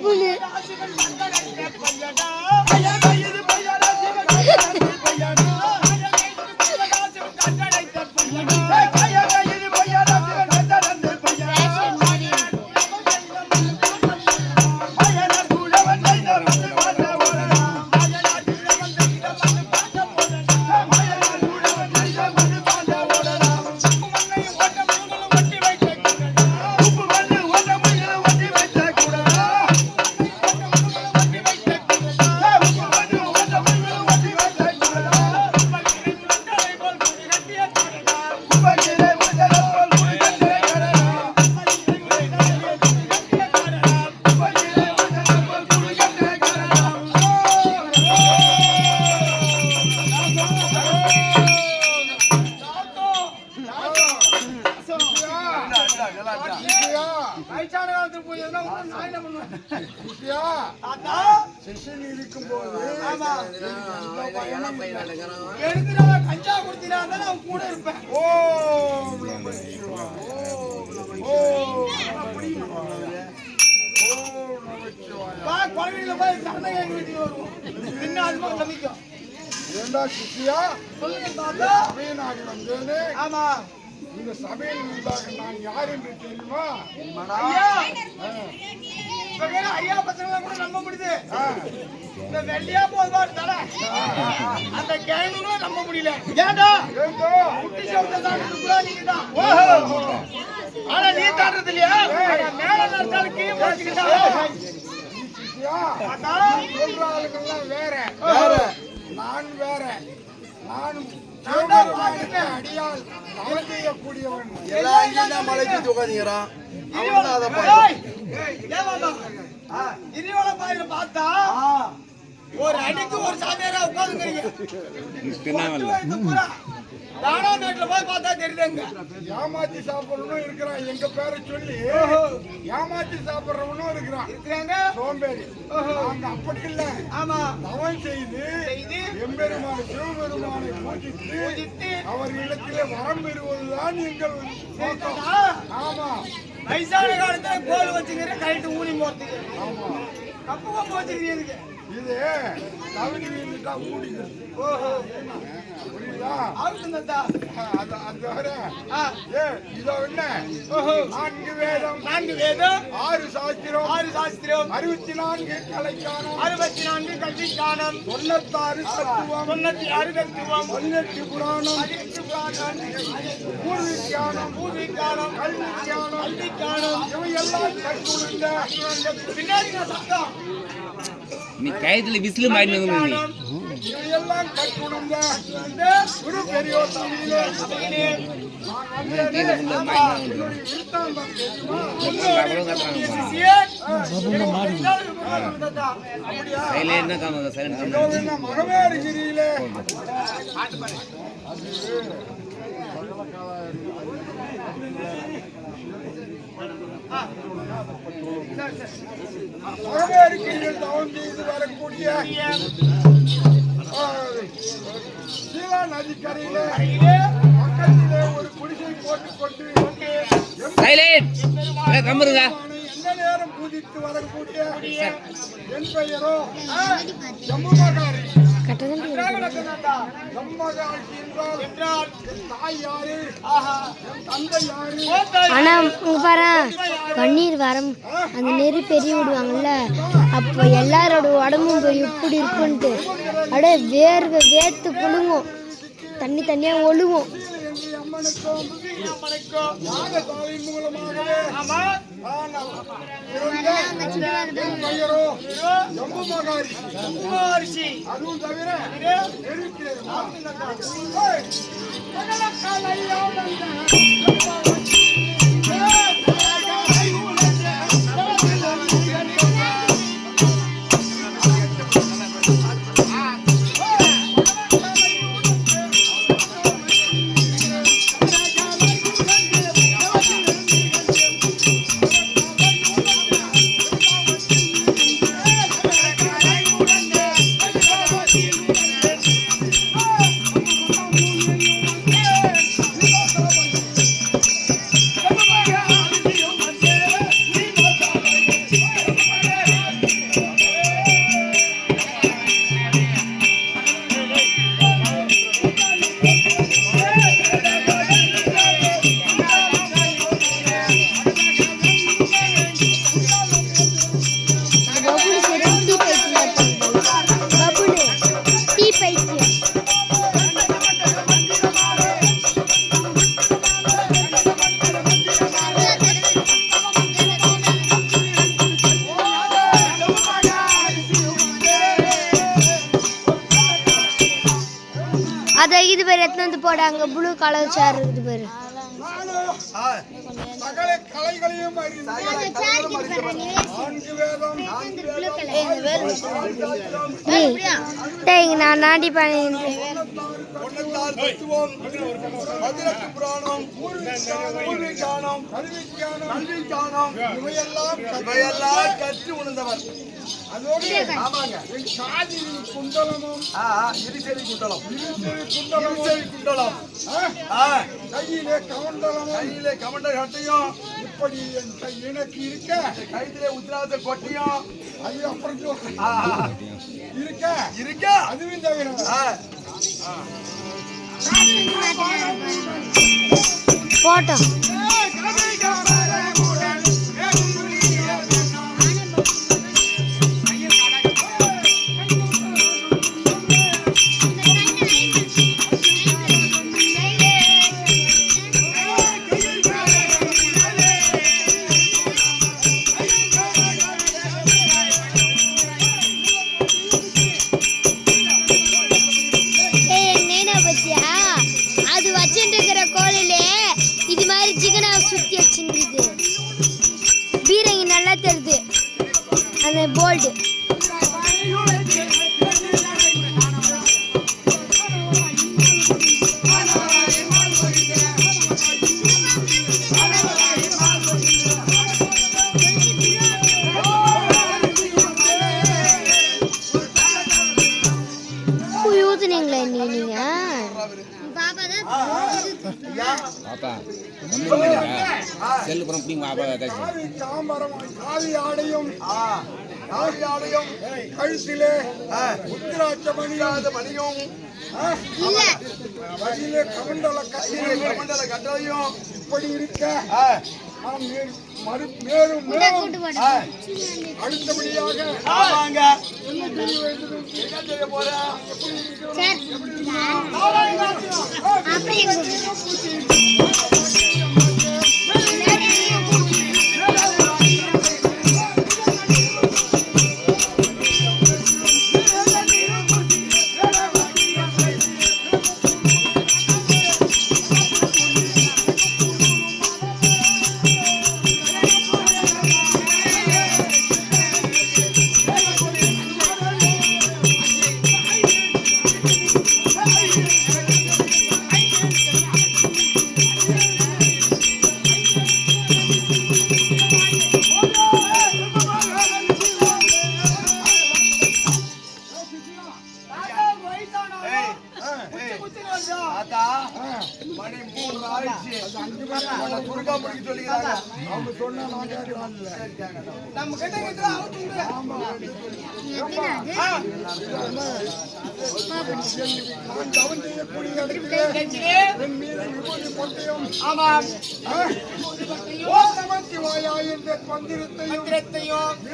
புலி கஞ்சா குடிச்சா கூட இருப்பேன். குழந்தைங்கள போய் சண்டை வீட்டுக்கு வருவோம். என்ன அதுமா சமைக்கும் ஏண்டா சிஷியா சொல்லுங்க தாத்தா. சபையினாடி வந்தேனே. ஆமா, இந்த சபையில் இருந்தாக நான் யார் என்று தெரியுமா? ஐயா, ஐயா பசங்களை கூட நம்ப முடியுது. இந்த வெள்ளையா போதுவாரு தலை அந்த கேனுங்களும் நம்ப முடியல. ஏண்டா குட்டி சவுண்ட தாண்டதுக்குள்ள நீங்க தான். ஆனா நீ தாண்டது இல்லையா? மேல நடத்தாலும் கீழே போச்சுக்கிட்டா சொல்ற ஆளுங்கெல்லாம் வேற வேற, நான் வேற. நானும் அடியால் தவறு செய்யக்கூடியவன். எல்லாம் மலைக்கு உட்காந்துக்கிறான். கிரிவல பாயில பார்த்தா ஒரு அடிக்கு ஒரு சாமியாரா உட்காந்துக்கிறீங்க. நாட்டுல போய் பார்த்தா தெரியுதுங்க. ஏமாத்தி சாப்பிடறவனும் இருக்கிறான். எங்க பேரை சொல்லி ஏமாத்தி சாப்பிடுறவனும் இருக்கிறாங்க. சோம்பேறி. நாங்க அப்படி இல்லை. ஆமா, தவம் செய்து எம்பெருமான சிவபெருமானை பூஜித்து அவர் இடத்திலே வரம் பெறுவதுதான் எங்கள் நோக்கம். ஆமா, வயசான காலத்துல கோல் வச்சுக்கிற கைட்டு ஊனி போறதுக்கு. ஆமா, கப்பு கப்பு வச்சுக்கிறீங்க. இது தவறி வீட்டுட்டா ஊடிக்கிறது. ஓஹோ, புரியுதா? நான்கு வேதம் 6 சாஸ்திரம் 64 கலைக்கானம் 64 கல்விக்கானம் 96 தத்துவம் 18 புராணம் பூர்வீகானம் கல்விக்கானம் இவையெல்லாம் கற்றுணர்ந்த பின்னாடி சத்தம் நீ கைத்துல விசிலு மாட்டி இவையெல்லாம் கற்றுணர்ந்த குரு பெரியோர் சபையிலே மகவேரிகிரியிலே மகவேரிகிரியில் தவம் செய்து வரக்கூடிய சீலா நதிக்கரையிலே பக்கத்திலே ஒரு குடிசை போட்டுக்கொண்டு எந்த நேரம் பூஜித்து வரக்கூடிய என் பெயரோ ஜம்முமகாரி. ஆனா பாரு பன்னீர் வரம் அந்த நெறி பெரிய விடுவாங்கல்ல, அப்போ எல்லாரோட உடம்பும் எப்படி இருக்குன்ட்டு அப்படியே வேர்த்து புழுங்கும், தண்ணி தண்ணியா ஒழுகும். அதுவும் தவிர அதை இது பேர் எத்தனை வந்து போட அங்க ப்ளூ கலர் சேர் இருக்குது பேரு. சகல கலைகளையும் அறிந்து நான்கு வேதம் டேய் நான் நாடி பண்ணி ஒன்னத்தார் தத்துவம் பதினெட்டு புராணம் பூர்வீ ஞானம் கல்வி ஞானம் இவையெல்லாம் கற்று உணர்ந்தவர். அதோடு ஆமாங்க காதி குண்டலமும் இருசரி குண்டலம் குண்டலம் கையிலே கமண்ட கட்டையும் இப்படி எனக்கு இருக்க கைத்திலே உத்திராத கொட்டியும் அது அப்புறம் இருக்க அதுவும் தவிர போட்டோம். அது வச்சுட்டு இருக்கிற கோழிலே இது மாதிரி சிக்கனை சுத்தி வச்சுருக்குது. பீரங்கி நல்லா தெரியுது அந்த போல்டு. ஊத்துனீங்களா நீங்க பாப்பா செல்லு புறம் பிடிங்க பாப்பா காவி ஆடையும் கழுத்திலே உத்திராட்ச மணியாத மணியும் கமண்டல கட்டளையும் இப்படி இருக்க மேலும் அடுத்தபடியாக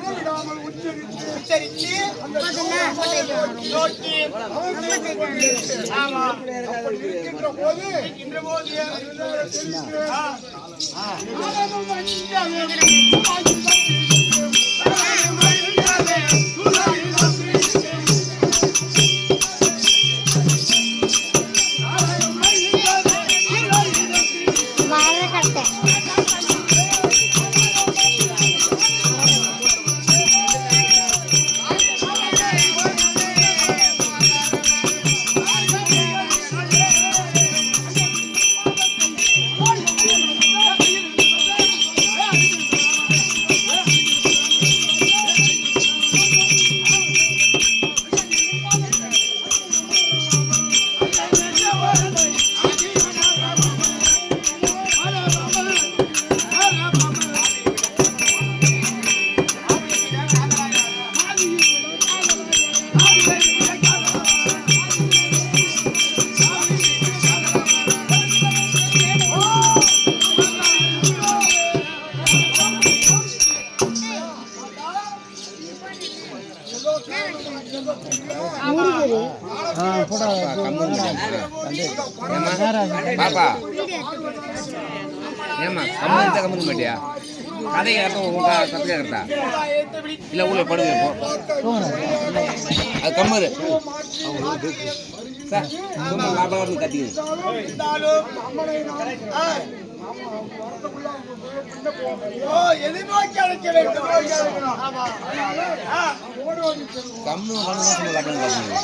விடாமல் உச்சரித்து பாப்பா ஏமா கம்மன் கம்மன் மாட்டியா கதை கத்து கேட்கறதா இல்ல உள்ள படுங்க அது கம்மரு சார் ரொம்ப லாபம் இருந்து கட்டிங்க இருந்தாலும் அம்மனை எதிர்நோக்கி அழைக்க வேண்டும். கம்முன்னு வந்து லாபம் கட்டிங்க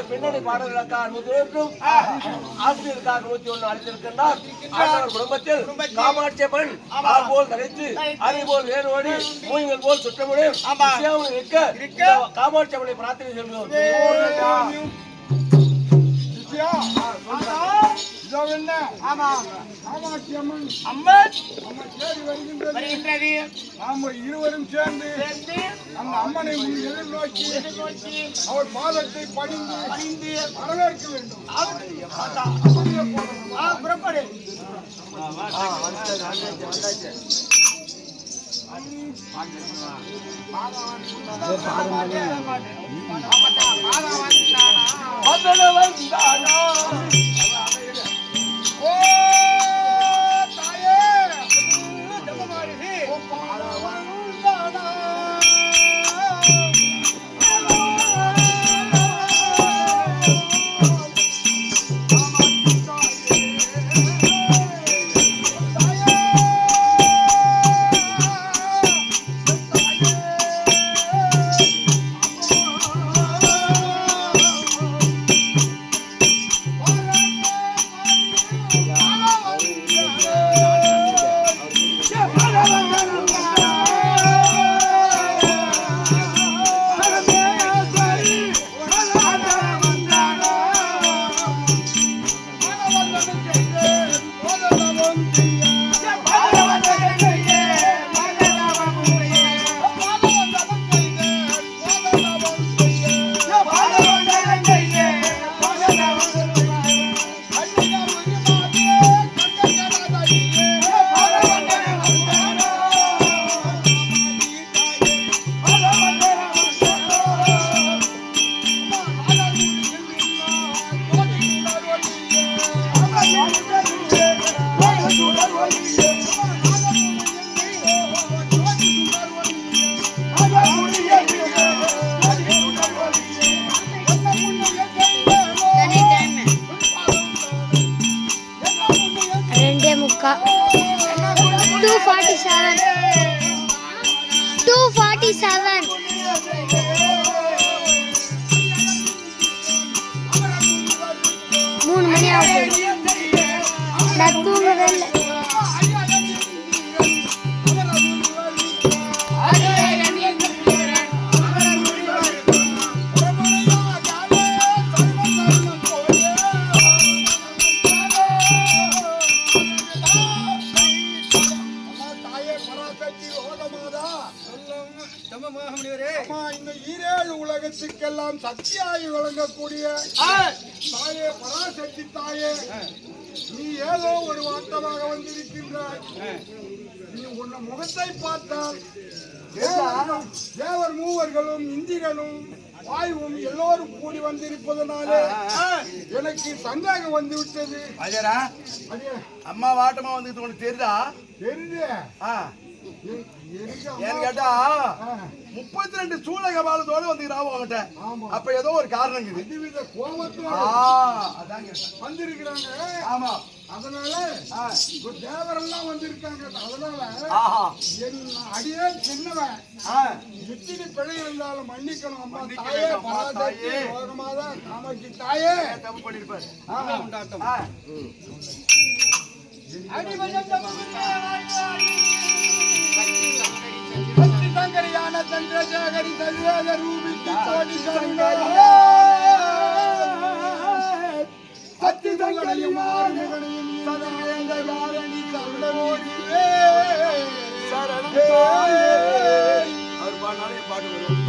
பின்னணி பாடல்களுக்காக 101 ஆசிரியருக்காக 101 அளித்திருக்கின்றார். குடும்பத்தில் காமாட்சியம்மன் போல் தனித்து அதை போல் வேரோடி மூய்கள் போல் சுற்றமுடியும் காமாட்சியம்மனை பிரார்த்தனை சொல்கிறோம். இருவரும் சேர்ந்து அந்த அம்மனை எதிர்நோக்கி அவர் பாதத்தை பணிந்து வரவேற்க வேண்டும். புறப்படு. முக்கா 247 3 மணி ஆகுது. நான் தூங்கவே இல்லை. உலகத்துக்கெல்லாம் சக்தியாகி வழங்கக்கூடிய தாயே பராசக்தி தாயே, நீ ஏதோ ஒரு வாட்டமாக வந்திருக்கின்றாய். நீ உன்ன முகத்தை பார்த்தால் தேவர் மூவர்களும் இந்திரனும் வாயுவும் எல்லோரும் கூடி வந்திருப்பதனாலே எனக்கு சந்தேகம் வந்து விட்டது. அம்மா வாட்டமா வந்துட்டு உனக்கு தெரியுதா? தெரியுது. ஏன்னு கேட்டா 32 சூளக பாலத்தோட வந்துக்கிறான் அவங்ககிட்ட. அப்ப ஏதோ ஒரு காரணம் இருக்குது. கோபத்தோட அதான் வந்திருக்கிறாங்க. ஆமா, அதனால தேவரெல்லாம் வந்திருக்காங்க. அதனால என் அடியே சின்னவன் எத்தனை பிழை இருந்தாலும் மன்னிக்கணும். அம்மா தாயே, பராசக்தி, யோகமாதா, காமாட்சி தாயே தப்பு பண்ணிருப்பாரு. சங்கரியான சந்திரசேகரி சர்வேத ரூபிக்கு கோடி சக்தி சங்கரையும் ஆர்மகனையும் சதமேந்த காரணி சருடமோடிவே சரணம் அவர் பாடினாலே பாட்டு வரும்.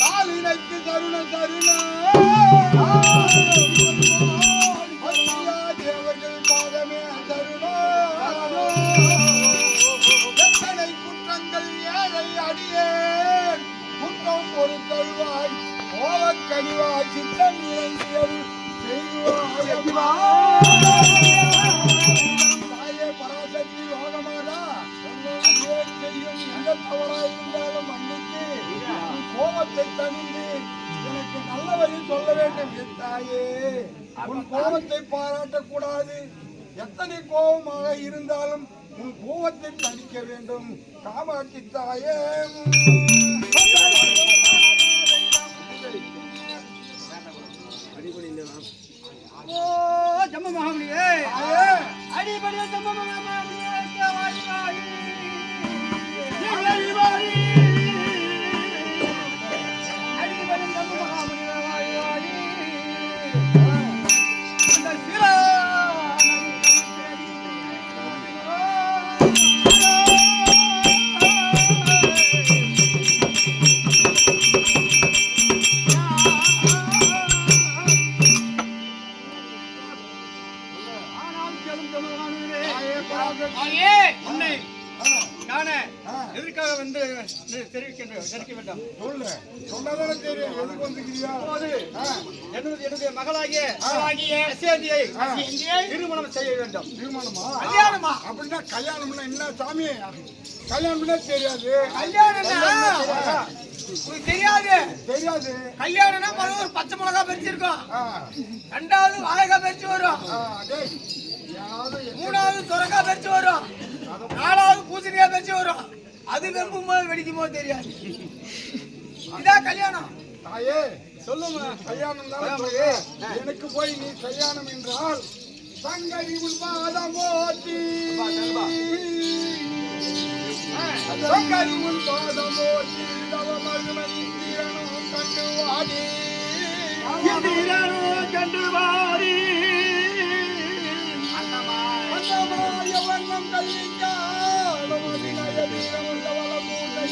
காலினைக்கு தருண தருண தேவர்கள் பாதமே தருணை குற்றங்கள் ஏழை அடியேன் குற்றம் ஒரு தருவாய் கோவக்கனிவாய் சித்தம் இறங்கியது தாயே பராசக்தி யோகமாதா அடியேன் செய்யும் எந்த தவறாயிருந்தாலும் மன்னித்து கோபத்தை தணிந்து எனக்கு நல்ல வழி சொல்ல வேண்டும். என் தாயே, உன் கோபத்தை பாராட்டக்கூடாது. எத்தனை கோபமாக இருந்தாலும் உன் கோபத்தை தணிக்க வேண்டும். காமாட்சி தாயே, ஜம்ம மகாமணியே அடிபடிய ஜம்ம மகாமணியே எதற்காக வந்து தெரிவிக்க வேண்டும்? சொன்னதான தெரியும். எதுக்கு வந்துக்கிறியா? என்னுடைய மகளாகிய திருமணம் செய்ய வேண்டும். திருமணமா? கல்யாணமா? அப்படின்னா கல்யாணம்னா என்ன சாமி? கல்யாணம்னா தெரியாது. தெரியாது தெரியாது. கல்யாணம்னா ஒரு பச்சை மிளகா பறிச்சிருக்கோம், ரெண்டாவது வாழைக்காய் பறிச்சு வரும், மூணாவது சொரக்காய் பறிச்சு வரும், நாலாவது பூசணிக்காய் பறிச்சு வரும். அது வெம்பும் போது வெடிக்கும் போது தெரியாது. இதான் கல்யாணம். தாயே சொல்லுங்க, கல்யாணம் தான். எனக்கு போய் நீ கல்யாணம் என்றால் சங்கரி உன் பாதம் போற்றி, சங்கரி உன் பாதம் போற்றி கண்டு வாடி கண்டு வாடி அந்தமாய வண்ணம் கல்லிக்காலம் அதிநய வீரமுள்ள வளமூட்டை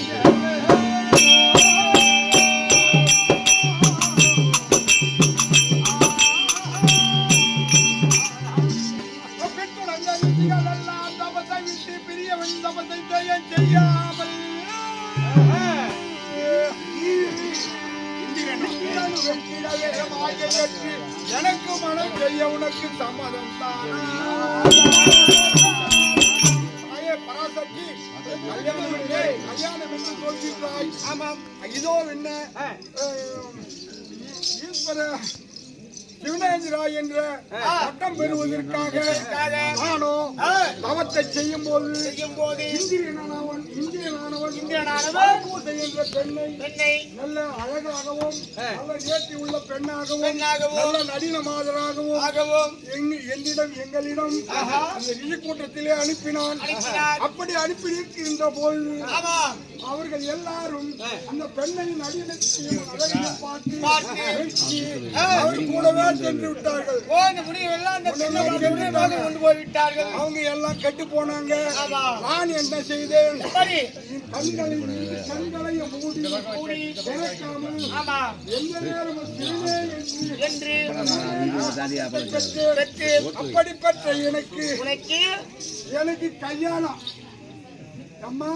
செய்யாமல் எனக்கு மனம் செய்ய உனக்கு சம்மதம் தானே? பராசக்தி கல்யாணம் என்று சொல்கிறாய். ஆமாம், இதோ என்ன ஈஸ்வர சிவனேந்திராய் என்ற பட்டம் பெறுவதற்காக நானோ தவத்தை செய்யும் போது இந்திரியனானவன் பூசை என்ற பெண்ணை நல்ல அழகாகவும் நல்ல ஏற்றி உள்ள பெண்ணாகவும் நல்ல நடின மாதராகவும் எங்களிடம் அந்த ரிஷி கூட்டத்திலே அனுப்பினான். அப்படி அனுப்பி இருக்கின்ற போது அவர்கள் எல்லாரும் அந்த பெண்ணையின் நடினத்தையும் அழகையும் பார்த்து அவர் கூடவே சென்று விட்டார்கள். அவங்க எல்லாம் கெட்டு போனாங்க. நான் என்ன செய்தேன்? கண்களையும் மூடி திறக்காமல் எந்த நேரமும் என்று அப்படிப்பட்ட எனக்கு கல்யாணம். அம்மா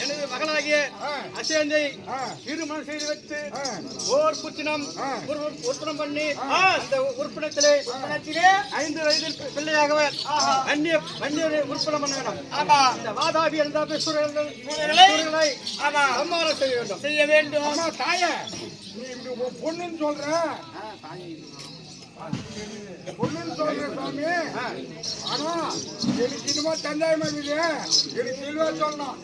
எனது மகளாகிய அசேந்தை திருமணம் செய்து வைத்து ஓர் புத்தினம் உற்பனம் பண்ணி அந்த உறுப்பினத்திலே 5 வயதில் பிள்ளையாகவர் வன்னிய உற்பனம் பண்ண வேண்டும். இந்த வாதாபி இருந்தாபி சூழல்களை சம்மானம் செய்ய வேண்டும். ஆமா தாயே, நீ இப்படி பொண்ணுன்னு சொல்ற சாமி. ஆனா எனக்கு இனிமே தந்தாயமா இருக்குது. எனக்கு தெளிவா சொல்லணும்.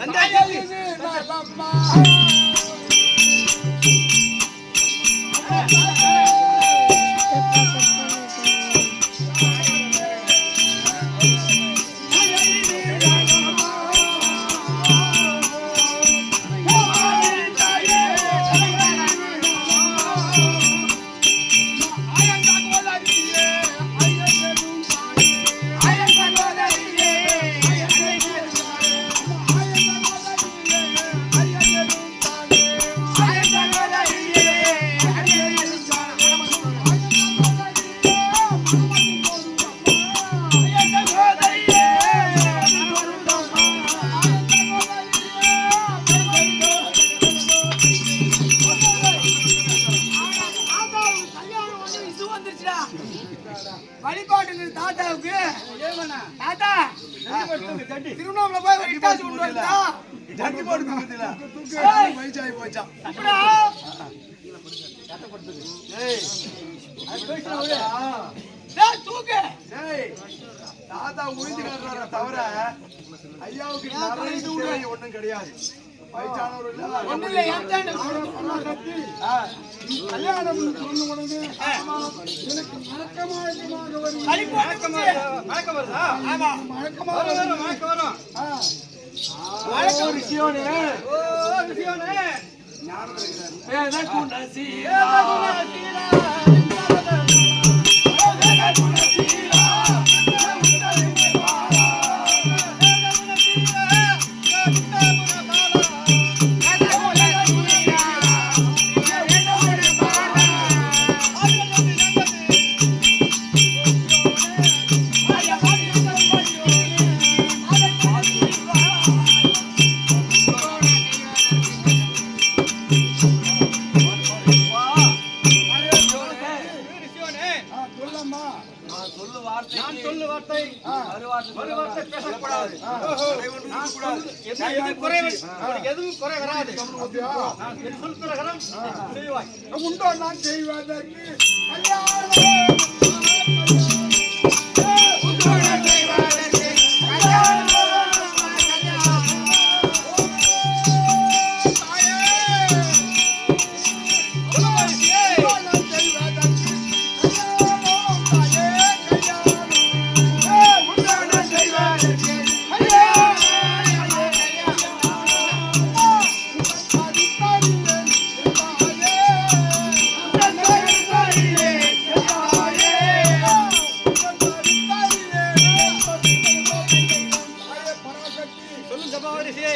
வழிபாட்டு தாத்தாவுக்கு தாத்தா திருவண்ணாமலை போய் ஒரு இட்டாச்சி கொண்டு வந்தா ஜட்டி போட்டு தூக்குதுல வயசாகி போச்சா. தூக்கு தாத்தா உயிர்த்து கட்டுறார தவிர ஐயாவுக்கு நிறைய ஒண்ணும் கிடையாது. வயசானவர் ஒண்ணு இல்லை ஏத்தாண்டு கல்யாணம் சொன்ன உடனே எனக்கு மறக்கமாக வரும். மயக்கம் வருதா? மறக்கமாக மயக்கம் வரும். விஷயம் நான் சொல்லு வார்த்தை மறுவார்த்தை பேசக்கூடாது. எதுவும் குறை வராது. நான் என் சொல் பிரகாரம் செய்வாய். உண்டோ நான் செய்வதற்கு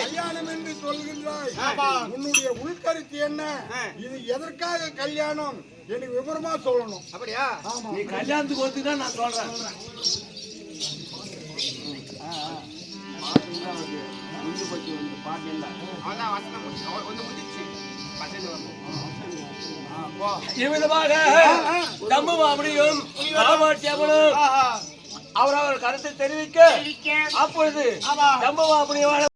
கல்யாணம் என்று சொல்கின்றாய். உன்னுடைய உள்கருத்து என்ன? இது எதற்காக கல்யாணம் எனக்கு விவரமா சொல்லணும். அப்படியா? நீ கல்யாணத்துக்கு ஒத்துக்கா நான் சொல்றேன். இவ்விதமாக தம்புமாபடியும் காமாட்சியம்மனும் அவரவர் கருத்தை தெரிவிக்க அப்பொழுது தம்புமாபடியும்